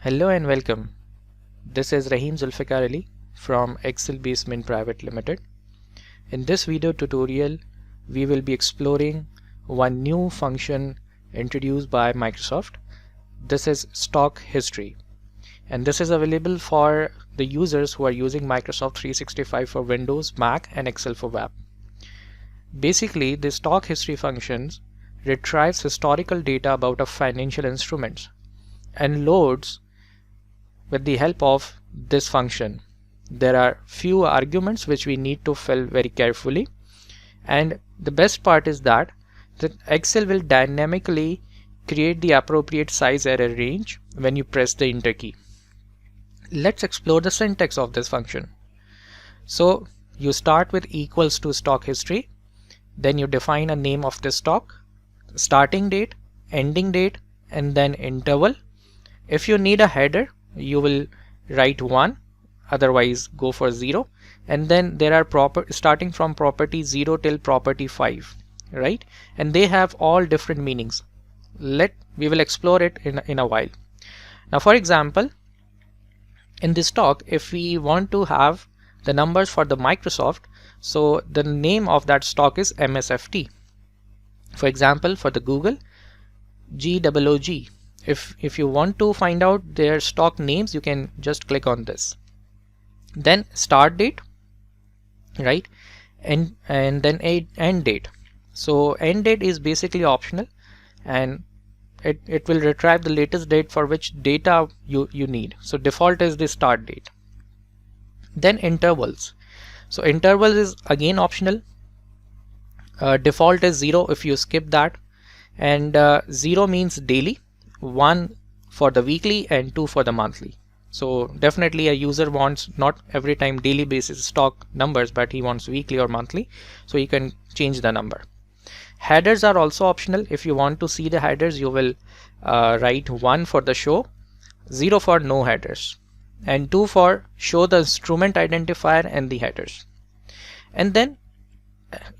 Hello and welcome. This is Rahim Zulfikar Ali from Excel Basement Private Limited. In this video tutorial, we will be exploring one new function introduced by Microsoft. This is stock history, and this is available for the users who are using Microsoft 365 for Windows, Mac, and Excel for Web. Basically, the stock history functions retrieves historical data about a financial instruments and loads with the help of this function. There are few arguments which we need to fill very carefully, and the best part is that Excel will dynamically create the appropriate size error range when you press the enter key. Let's explore the syntax of this function. So you start with equals to stock history, then you define a name of the stock, starting date, ending date, and then interval. If you need a header, you will write 1, otherwise go for 0, and then there are starting from property 0 till property 5, right? And they have all different meanings. We will explore it in a while. Now, for example, in this stock, if we want to have the numbers for the Microsoft, so the name of that stock is MSFT. For example, for the Google, GOOG. If you want to find out their stock names, you can just click on this. Then start date, right? And then end date. So end date is basically optional, and it will retrieve the latest date for which data you need. So default is the start date. Then intervals. So intervals is again optional. Default is 0 if you skip that, and 0 means daily, 1 for the weekly, and 2 for the monthly. So definitely a user wants not every time daily basis stock numbers, but he wants weekly or monthly, so you can change the number. Headers are also optional. If you want to see the headers, you will write 1 for the show, 0 for no headers, and 2 for show the instrument identifier and the headers. And then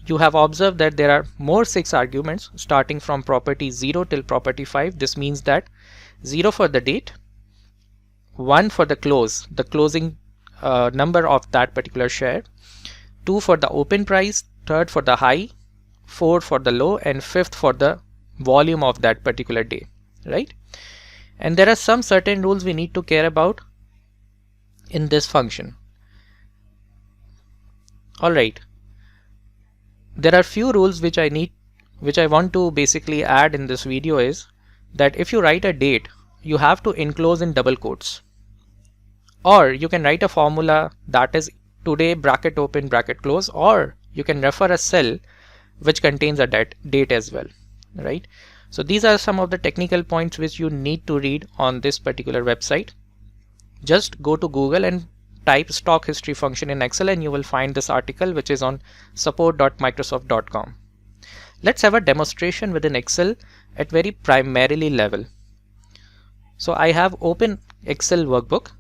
you have observed that there are more 6 arguments starting from property 0 till property 5. This means that 0 for the date, 1 for the closing number of that particular share, 2 for the open price, 3rd for the high, 4 for the low, and 5th for the volume of that particular day, right? And there are some certain rules we need to care about in this function. All right. There are few rules which I want to basically add in this video is that if you write a date, you have to enclose in double quotes, or you can write a formula that is today bracket open bracket close, or you can refer a cell which contains a date as well, right? So these are some of the technical points which you need to read on this particular website. Just go to Google and type stock history function in Excel, and you will find this article which is on support.microsoft.com. Let's have a demonstration within Excel at very primarily level. So I have open Excel workbook,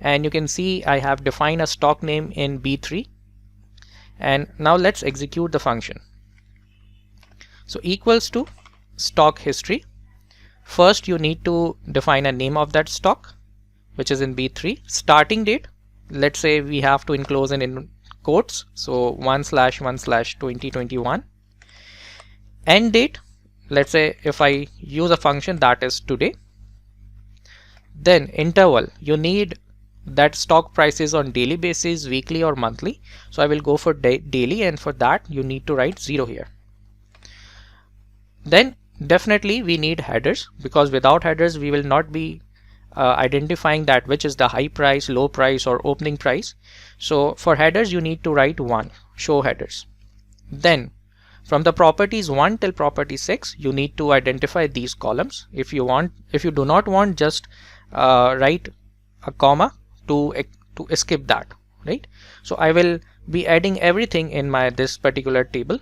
and you can see I have defined a stock name in B3, and now let's execute the function. So equals to stock history. First you need to define a name of that stock which is in B3. Starting date, let's say we have to enclose in quotes, so 1/1/2021. End date, let's say if I use a function that is today. Then interval, you need that stock prices on daily basis, weekly, or monthly, so I will go for daily, and for that you need to write 0 here. Then definitely we need headers, because without headers we will not be identifying that which is the high price, low price, or opening price. So for headers you need to write 1, show headers. Then from the properties 1 till property 6 you need to identify these columns. If you do not want, just write a comma to skip that, right? So I will be adding everything in this particular table: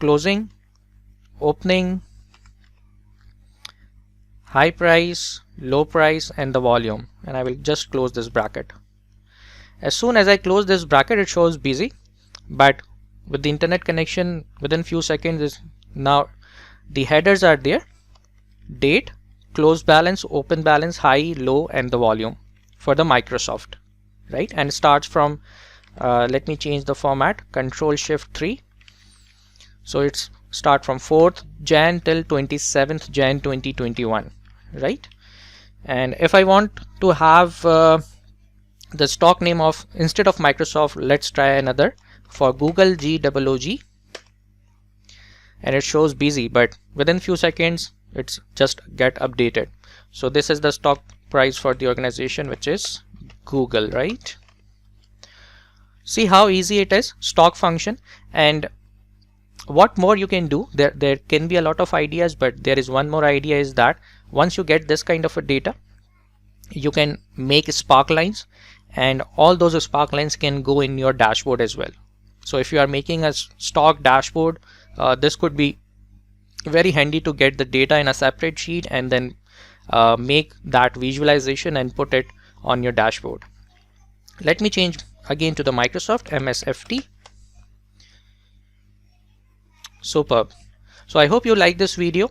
closing, opening, high price, low price, and the volume, and I will just close this bracket. As soon as I close this bracket, it shows busy, but with the internet connection within few seconds now the headers are there: date, close balance, open balance, high, low, and the volume for the Microsoft, right? And it starts from let me change the format, Control Shift 3. So it's start from 4th Jan till 27th Jan 2021, right? And if I want to have the stock name of, instead of Microsoft, let's try another for Google GOOG, and it shows busy, but within few seconds it's just get updated. So this is the stock price for the organization, which is Google, right? See how easy it is, stock function. And what more you can do, there can be a lot of ideas, but there is one more idea, is that once you get this kind of a data, you can make spark lines, and all those spark lines can go in your dashboard as well. So if you are making a stock dashboard, this could be very handy to get the data in a separate sheet and then make that visualization and put it on your dashboard. Let me change again to the Microsoft MSFT. Superb. So I hope you like this video.